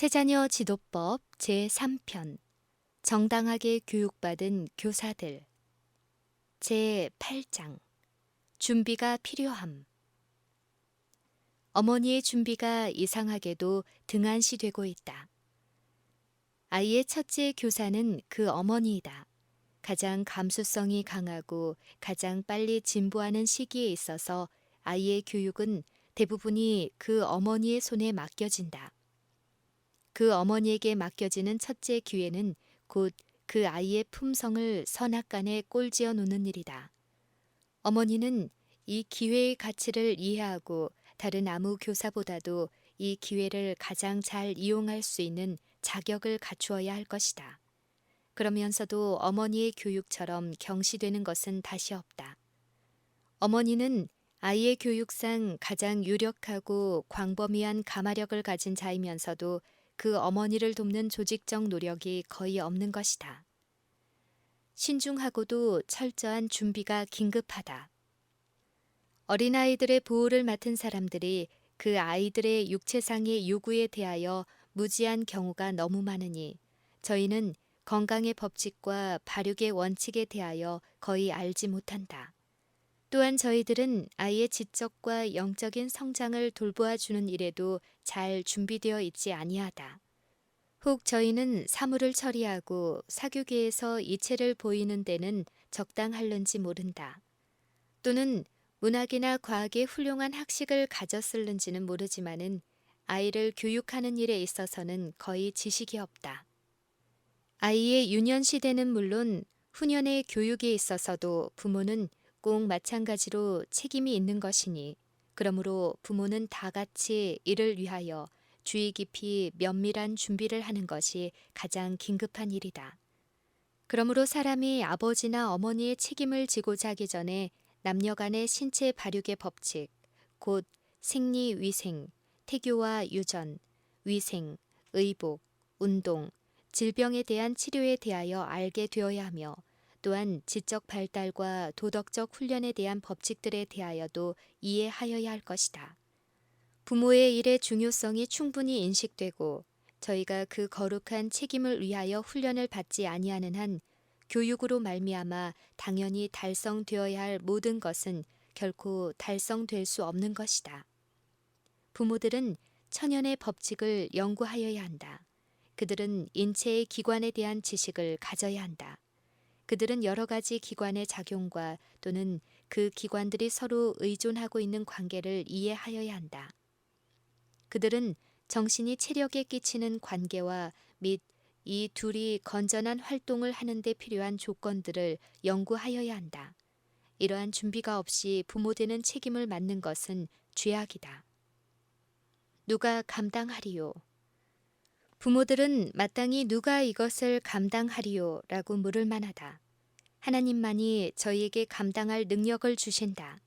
새자녀 지도법 제3편 정당하게 교육받은 교사들 제8장 준비가 필요함. 어머니의 준비가 이상하게도 등한시되고 있다. 아이의 첫째 교사는 그 어머니이다. 가장 감수성이 강하고 가장 빨리 진보하는 시기에 있어서 아이의 교육은 대부분이 그 어머니의 손에 맡겨진다. 그 어머니에게 맡겨지는 첫째 기회는 곧 그 아이의 품성을 선악간에 꼴지어 놓는 일이다. 어머니는 이 기회의 가치를 이해하고 다른 아무 교사보다도 이 기회를 가장 잘 이용할 수 있는 자격을 갖추어야 할 것이다. 그러면서도 어머니의 교육처럼 경시되는 것은 다시 없다. 어머니는 아이의 교육상 가장 유력하고 광범위한 가마력을 가진 자이면서도 그 어머니를 돕는 조직적 노력이 거의 없는 것이다. 신중하고도 철저한 준비가 긴급하다. 어린아이들의 보호를 맡은 사람들이 그 아이들의 육체상의 요구에 대하여 무지한 경우가 너무 많으니 저희는 건강의 법칙과 발육의 원칙에 대하여 거의 알지 못한다. 또한 저희들은 아이의 지적과 영적인 성장을 돌보아 주는 일에도 잘 준비되어 있지 아니하다. 혹 저희는 사물을 처리하고 사교계에서 이체를 보이는 데는 적당할는지 모른다. 또는 문학이나 과학의 훌륭한 학식을 가졌을는지는 모르지만은 아이를 교육하는 일에 있어서는 거의 지식이 없다. 아이의 유년 시대는 물론 후년의 교육에 있어서도 부모는 꼭 마찬가지로 책임이 있는 것이니 그러므로 부모는 다 같이 이를 위하여 주의 깊이 면밀한 준비를 하는 것이 가장 긴급한 일이다. 그러므로 사람이 아버지나 어머니의 책임을 지고자 하기 전에 남녀 간의 신체 발육의 법칙, 곧 생리, 위생, 태교와 유전, 위생, 의복, 운동, 질병에 대한 치료에 대하여 알게 되어야 하며 또한 지적 발달과 도덕적 훈련에 대한 법칙들에 대하여도 이해하여야 할 것이다. 부모의 일의 중요성이 충분히 인식되고 저희가 그 거룩한 책임을 위하여 훈련을 받지 아니하는 한 교육으로 말미암아 당연히 달성되어야 할 모든 것은 결코 달성될 수 없는 것이다. 부모들은 천연의 법칙을 연구하여야 한다. 그들은 인체의 기관에 대한 지식을 가져야 한다. 그들은 여러 가지 기관의 작용과 또는 그 기관들이 서로 의존하고 있는 관계를 이해하여야 한다. 그들은 정신이 체력에 끼치는 관계와 및 이 둘이 건전한 활동을 하는 데 필요한 조건들을 연구하여야 한다. 이러한 준비가 없이 부모 되는 책임을 맡는 것은 죄악이다. 누가 감당하리요? 부모들은 마땅히 누가 이것을 감당하리요? 라고 물을 만하다. 하나님만이 저희에게 감당할 능력을 주신다.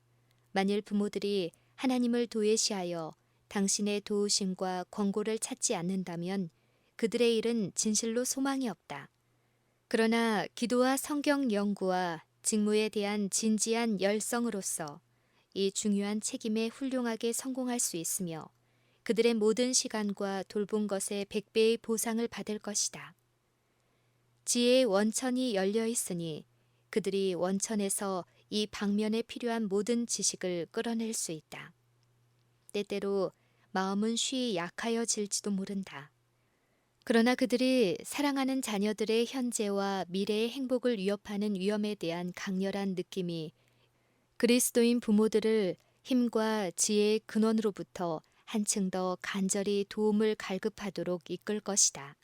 만일 부모들이 하나님을 도외시하여 당신의 도우심과 권고를 찾지 않는다면 그들의 일은 진실로 소망이 없다. 그러나 기도와 성경 연구와 직무에 대한 진지한 열성으로서 이 중요한 책임에 훌륭하게 성공할 수 있으며 그들의 모든 시간과 돌본 것의 100배의 보상을 받을 것이다. 지혜의 원천이 열려 있으니 그들이 원천에서 이 방면에 필요한 모든 지식을 끌어낼 수 있다. 때때로 마음은 쉬이 약하여질지도 모른다. 그러나 그들이 사랑하는 자녀들의 현재와 미래의 행복을 위협하는 위험에 대한 강렬한 느낌이 그리스도인 부모들을 힘과 지혜의 근원으로부터 한층 더 간절히 도움을 갈급하도록 이끌 것이다.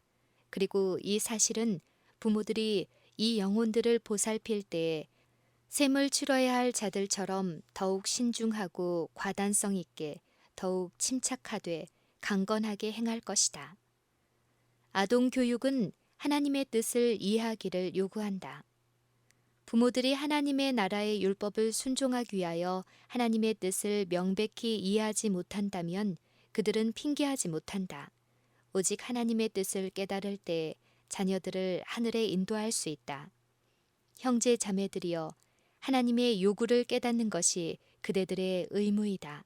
그리고 이 사실은 부모들이 이 영혼들을 보살필 때에 셈을 치러야 할 자들처럼 더욱 신중하고 과단성 있게 더욱 침착하되 강건하게 행할 것이다. 아동 교육은 하나님의 뜻을 이해하기를 요구한다. 부모들이 하나님의 나라의 율법을 순종하기 위하여 하나님의 뜻을 명백히 이해하지 못한다면 그들은 핑계하지 못한다. 오직 하나님의 뜻을 깨달을 때 자녀들을 하늘에 인도할 수 있다. 형제 자매들이여, 하나님의 요구를 깨닫는 것이 그대들의 의무이다.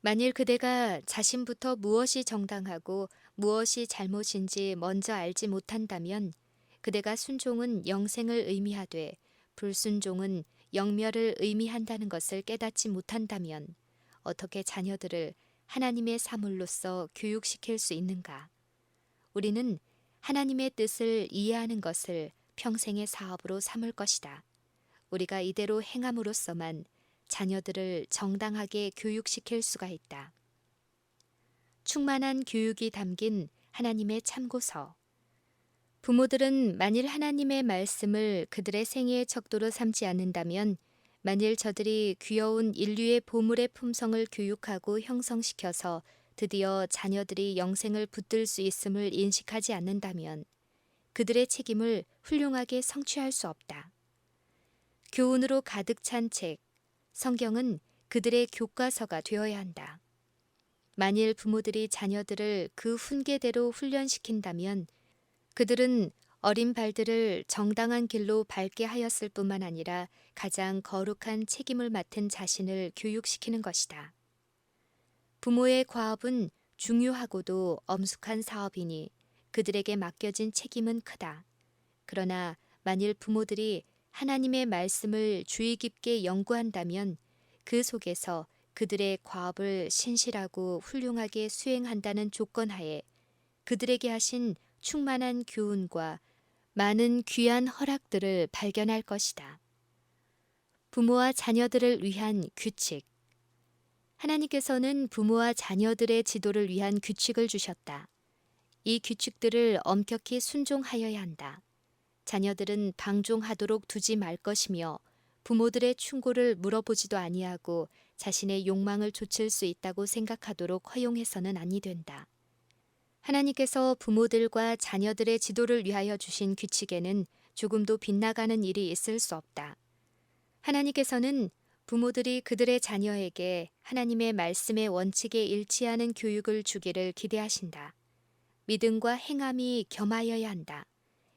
만일 그대가 자신부터 무엇이 정당하고 무엇이 잘못인지 먼저 알지 못한다면 그대가 순종은 영생을 의미하되 불순종은 영멸을 의미한다는 것을 깨닫지 못한다면 어떻게 자녀들을 하나님의 사물로서 교육시킬 수 있는가? 우리는 하나님의 뜻을 이해하는 것을 평생의 사업으로 삼을 것이다. 우리가 이대로 행함으로써만 자녀들을 정당하게 교육시킬 수가 있다. 충만한 교육이 담긴 하나님의 참고서. 부모들은 만일 하나님의 말씀을 그들의 생애의 척도로 삼지 않는다면 만일 저들이 귀여운 인류의 보물의 품성을 교육하고 형성시켜서 드디어 자녀들이 영생을 붙들 수 있음을 인식하지 않는다면 그들의 책임을 훌륭하게 성취할 수 없다. 교훈으로 가득 찬 책, 성경은 그들의 교과서가 되어야 한다. 만일 부모들이 자녀들을 그 훈계대로 훈련시킨다면 그들은 어린 발들을 정당한 길로 밟게 하였을 뿐만 아니라 가장 거룩한 책임을 맡은 자신을 교육시키는 것이다. 부모의 과업은 중요하고도 엄숙한 사업이니 그들에게 맡겨진 책임은 크다. 그러나 만일 부모들이 하나님의 말씀을 주의 깊게 연구한다면 그 속에서 그들의 과업을 신실하고 훌륭하게 수행한다는 조건하에 그들에게 하신 충만한 교훈과 많은 귀한 허락들을 발견할 것이다. 부모와 자녀들을 위한 규칙. 하나님께서는 부모와 자녀들의 지도를 위한 규칙을 주셨다. 이 규칙들을 엄격히 순종하여야 한다. 자녀들은 방종하도록 두지 말 것이며 부모들의 충고를 물어보지도 아니하고 자신의 욕망을 좇을 수 있다고 생각하도록 허용해서는 아니 된다. 하나님께서 부모들과 자녀들의 지도를 위하여 주신 규칙에는 조금도 빗나가는 일이 있을 수 없다. 하나님께서는 부모들이 그들의 자녀에게 하나님의 말씀의 원칙에 일치하는 교육을 주기를 기대하신다. 믿음과 행함이 겸하여야 한다.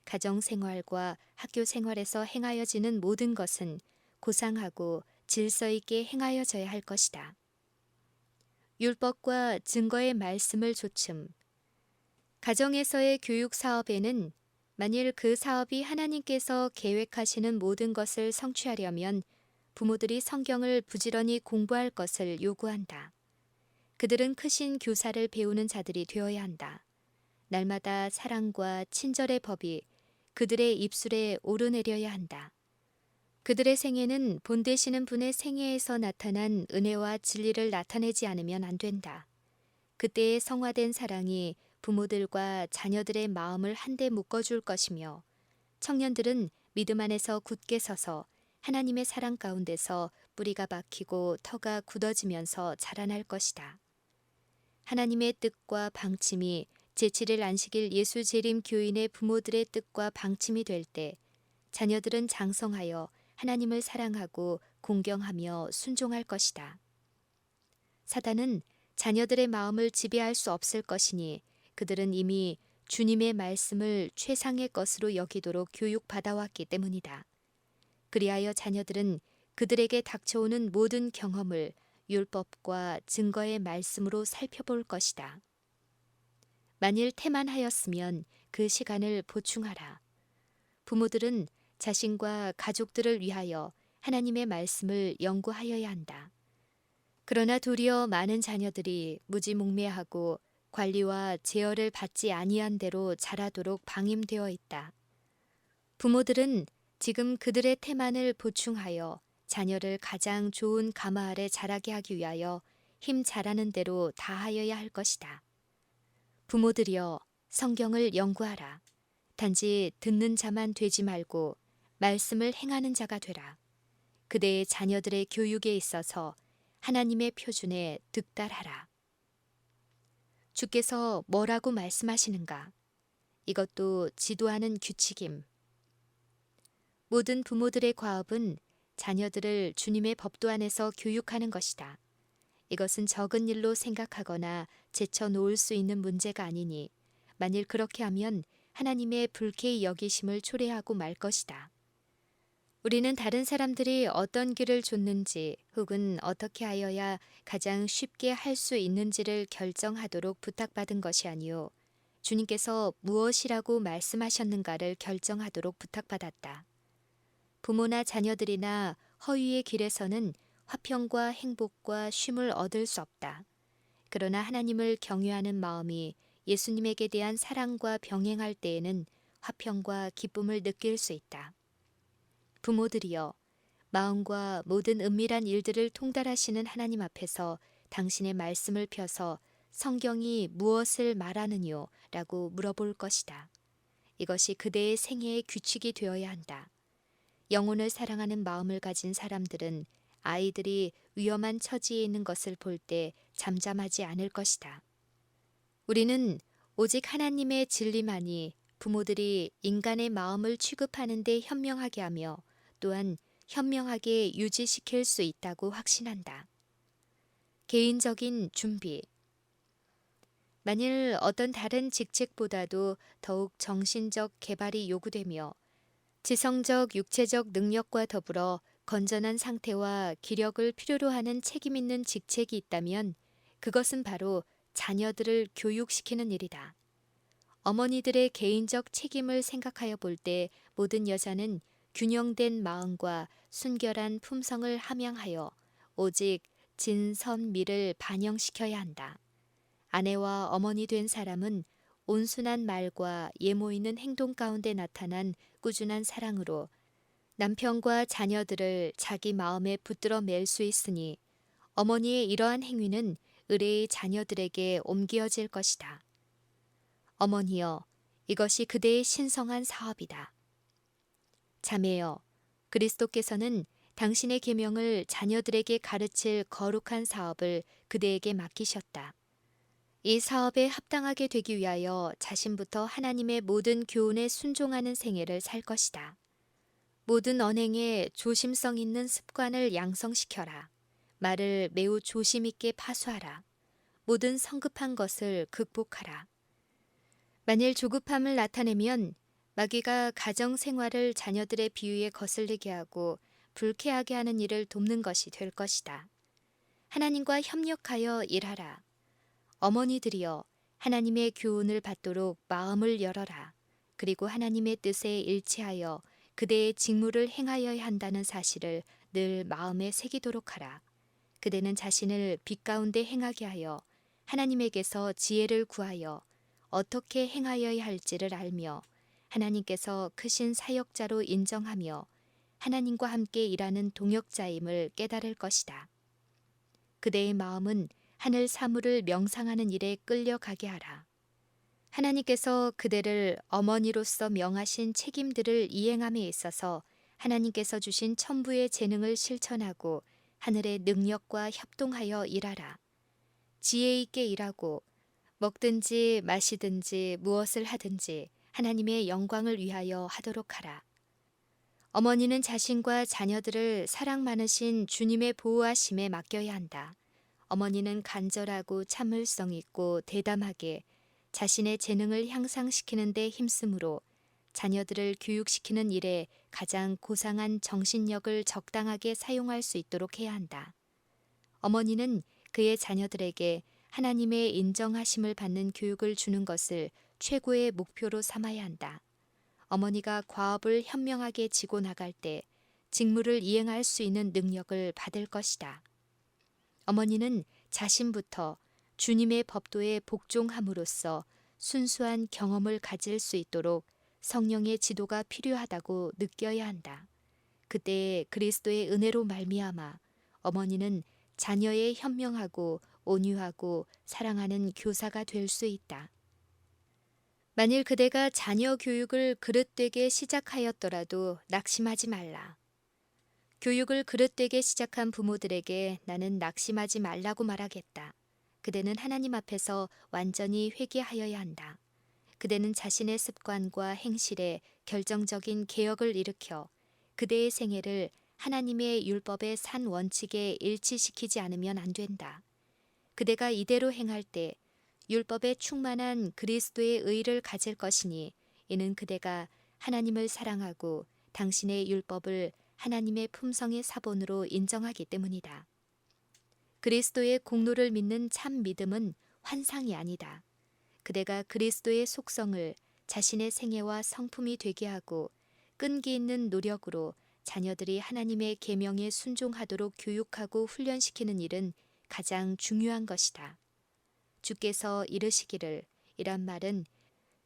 가정생활과 학교생활에서 행하여지는 모든 것은 고상하고 질서 있게 행하여져야 할 것이다. 율법과 증거의 말씀을 조춤. 가정에서의 교육 사업에는 만일 그 사업이 하나님께서 계획하시는 모든 것을 성취하려면 부모들이 성경을 부지런히 공부할 것을 요구한다. 그들은 크신 교사를 배우는 자들이 되어야 한다. 날마다 사랑과 친절의 법이 그들의 입술에 오르내려야 한다. 그들의 생애는 본되시는 분의 생애에서 나타난 은혜와 진리를 나타내지 않으면 안 된다. 그때의 성화된 사랑이 부모들과 자녀들의 마음을 한데 묶어줄 것이며 청년들은 믿음 안에서 굳게 서서 하나님의 사랑 가운데서 뿌리가 박히고 터가 굳어지면서 자라날 것이다. 하나님의 뜻과 방침이 제7일 안식일 예수 재림 교인의 부모들의 뜻과 방침이 될 때 자녀들은 장성하여 하나님을 사랑하고 공경하며 순종할 것이다. 사단은 자녀들의 마음을 지배할 수 없을 것이니 그들은 이미 주님의 말씀을 최상의 것으로 여기도록 교육받아왔기 때문이다. 그리하여 자녀들은 그들에게 닥쳐오는 모든 경험을 율법과 증거의 말씀으로 살펴볼 것이다. 만일 태만하였으면 그 시간을 보충하라. 부모들은 자신과 가족들을 위하여 하나님의 말씀을 연구하여야 한다. 그러나 도리어 많은 자녀들이 무지몽매하고 관리와 제어를 받지 아니한 대로 자라도록 방임되어 있다. 부모들은 지금 그들의 태만을 보충하여 자녀를 가장 좋은 가마 아래 자라게 하기 위하여 힘 잘하는 대로 다하여야 할 것이다. 부모들이여 성경을 연구하라. 단지 듣는 자만 되지 말고 말씀을 행하는 자가 되라. 그대의 자녀들의 교육에 있어서 하나님의 표준에 득달하라. 주께서 뭐라고 말씀하시는가? 이것도 지도하는 규칙임. 모든 부모들의 과업은 자녀들을 주님의 법도 안에서 교육하는 것이다. 이것은 적은 일로 생각하거나 제쳐놓을 수 있는 문제가 아니니 만일 그렇게 하면 하나님의 불쾌히 여기심을 초래하고 말 것이다. 우리는 다른 사람들이 어떤 길을 줬는지 혹은 어떻게 하여야 가장 쉽게 할 수 있는지를 결정하도록 부탁받은 것이 아니요. 주님께서 무엇이라고 말씀하셨는가를 결정하도록 부탁받았다. 부모나 자녀들이나 허위의 길에서는 화평과 행복과 쉼을 얻을 수 없다. 그러나 하나님을 경외하는 마음이 예수님에게 대한 사랑과 병행할 때에는 화평과 기쁨을 느낄 수 있다. 부모들이여, 마음과 모든 은밀한 일들을 통달하시는 하나님 앞에서 당신의 말씀을 펴서 성경이 무엇을 말하느뇨? 라고 물어볼 것이다. 이것이 그대의 생애의 규칙이 되어야 한다. 영혼을 사랑하는 마음을 가진 사람들은 아이들이 위험한 처지에 있는 것을 볼 때 잠잠하지 않을 것이다. 우리는 오직 하나님의 진리만이 부모들이 인간의 마음을 취급하는 데 현명하게 하며 또한 현명하게 유지시킬 수 있다고 확신한다. 개인적인 준비. 만일 어떤 다른 직책보다도 더욱 정신적 개발이 요구되며 지성적, 육체적 능력과 더불어 건전한 상태와 기력을 필요로 하는 책임 있는 직책이 있다면 그것은 바로 자녀들을 교육시키는 일이다. 어머니들의 개인적 책임을 생각하여 볼 때 모든 여자는 균형된 마음과 순결한 품성을 함양하여 오직 진선미를 반영시켜야 한다. 아내와 어머니 된 사람은 온순한 말과 예모 있는 행동 가운데 나타난 꾸준한 사랑으로 남편과 자녀들을 자기 마음에 붙들어 맬 수 있으니 어머니의 이러한 행위는 의뢰의 자녀들에게 옮겨질 것이다. 어머니여, 이것이 그대의 신성한 사업이다. 자매여, 그리스도께서는 당신의 계명을 자녀들에게 가르칠 거룩한 사업을 그대에게 맡기셨다. 이 사업에 합당하게 되기 위하여 자신부터 하나님의 모든 교훈에 순종하는 생애를 살 것이다. 모든 언행에 조심성 있는 습관을 양성시켜라. 말을 매우 조심 있게 파수하라. 모든 성급한 것을 극복하라. 만일 조급함을 나타내면 마귀가 가정 생활을 자녀들의 비위에 거슬리게 하고 불쾌하게 하는 일을 돕는 것이 될 것이다. 하나님과 협력하여 일하라. 어머니들이여, 하나님의 교훈을 받도록 마음을 열어라. 그리고 하나님의 뜻에 일치하여 그대의 직무를 행하여야 한다는 사실을 늘 마음에 새기도록 하라. 그대는 자신을 빛 가운데 행하게 하여 하나님에게서 지혜를 구하여 어떻게 행하여야 할지를 알며 하나님께서 크신 사역자로 인정하며 하나님과 함께 일하는 동역자임을 깨달을 것이다. 그대의 마음은 하늘 사물을 명상하는 일에 끌려가게 하라. 하나님께서 그대를 어머니로서 명하신 책임들을 이행함에 있어서 하나님께서 주신 천부의 재능을 실천하고 하늘의 능력과 협동하여 일하라. 지혜 있게 일하고 먹든지 마시든지 무엇을 하든지 하나님의 영광을 위하여 하도록 하라. 어머니는 자신과 자녀들을 사랑 많으신 주님의 보호하심에 맡겨야 한다. 어머니는 간절하고 참을성 있고 대담하게 자신의 재능을 향상시키는 데 힘쓰므로 자녀들을 교육시키는 일에 가장 고상한 정신력을 적당하게 사용할 수 있도록 해야 한다. 어머니는 그의 자녀들에게 하나님의 인정하심을 받는 교육을 주는 것을 최고의 목표로 삼아야 한다. 어머니가 과업을 현명하게 지고 나갈 때 직무를 이행할 수 있는 능력을 받을 것이다. 어머니는 자신부터 주님의 법도에 복종함으로써 순수한 경험을 가질 수 있도록 성령의 지도가 필요하다고 느껴야 한다. 그때 그리스도의 은혜로 말미암아 어머니는 자녀의 현명하고 온유하고 사랑하는 교사가 될 수 있다. 만일 그대가 자녀 교육을 그릇되게 시작하였더라도 낙심하지 말라. 교육을 그릇되게 시작한 부모들에게 나는 낙심하지 말라고 말하겠다. 그대는 하나님 앞에서 완전히 회개하여야 한다. 그대는 자신의 습관과 행실에 결정적인 개혁을 일으켜 그대의 생애를 하나님의 율법의 산 원칙에 일치시키지 않으면 안 된다. 그대가 이대로 행할 때 율법에 충만한 그리스도의 의를 가질 것이니 이는 그대가 하나님을 사랑하고 당신의 율법을 하나님의 품성의 사본으로 인정하기 때문이다. 그리스도의 공로를 믿는 참 믿음은 환상이 아니다. 그대가 그리스도의 속성을 자신의 생애와 성품이 되게 하고 끈기 있는 노력으로 자녀들이 하나님의 계명에 순종하도록 교육하고 훈련시키는 일은 가장 중요한 것이다. 주께서 이르시기를 이란 말은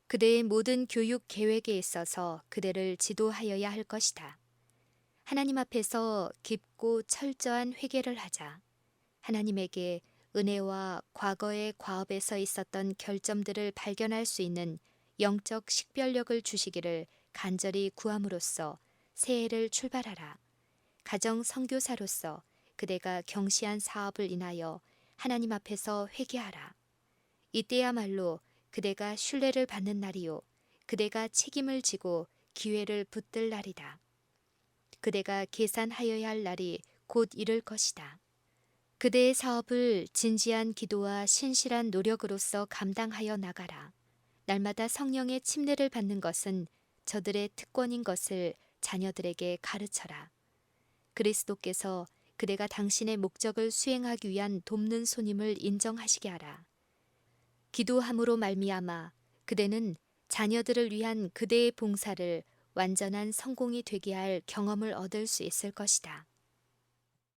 그대의 모든 교육 계획에 있어서 그대를 지도하여야 할 것이다. 하나님 앞에서 깊고 철저한 회개를 하자. 하나님에게 은혜와 과거의 과업에서 있었던 결점들을 발견할 수 있는 영적 식별력을 주시기를 간절히 구함으로써 새해를 출발하라. 가정 선교사로서 그대가 경시한 사업을 인하여 하나님 앞에서 회개하라. 이때야말로 그대가 신뢰를 받는 날이요 그대가 책임을 지고 기회를 붙들 날이다. 그대가 계산하여야 할 날이 곧 이를 것이다. 그대의 사업을 진지한 기도와 신실한 노력으로서 감당하여 나가라. 날마다 성령의 침례를 받는 것은 저들의 특권인 것을 자녀들에게 가르쳐라. 그리스도께서 그대가 당신의 목적을 수행하기 위한 돕는 손임을 인정하시게 하라. 기도함으로 말미암아 그대는 자녀들을 위한 그대의 봉사를 완전한 성공이 되게 할 경험을 얻을 수 있을 것이다.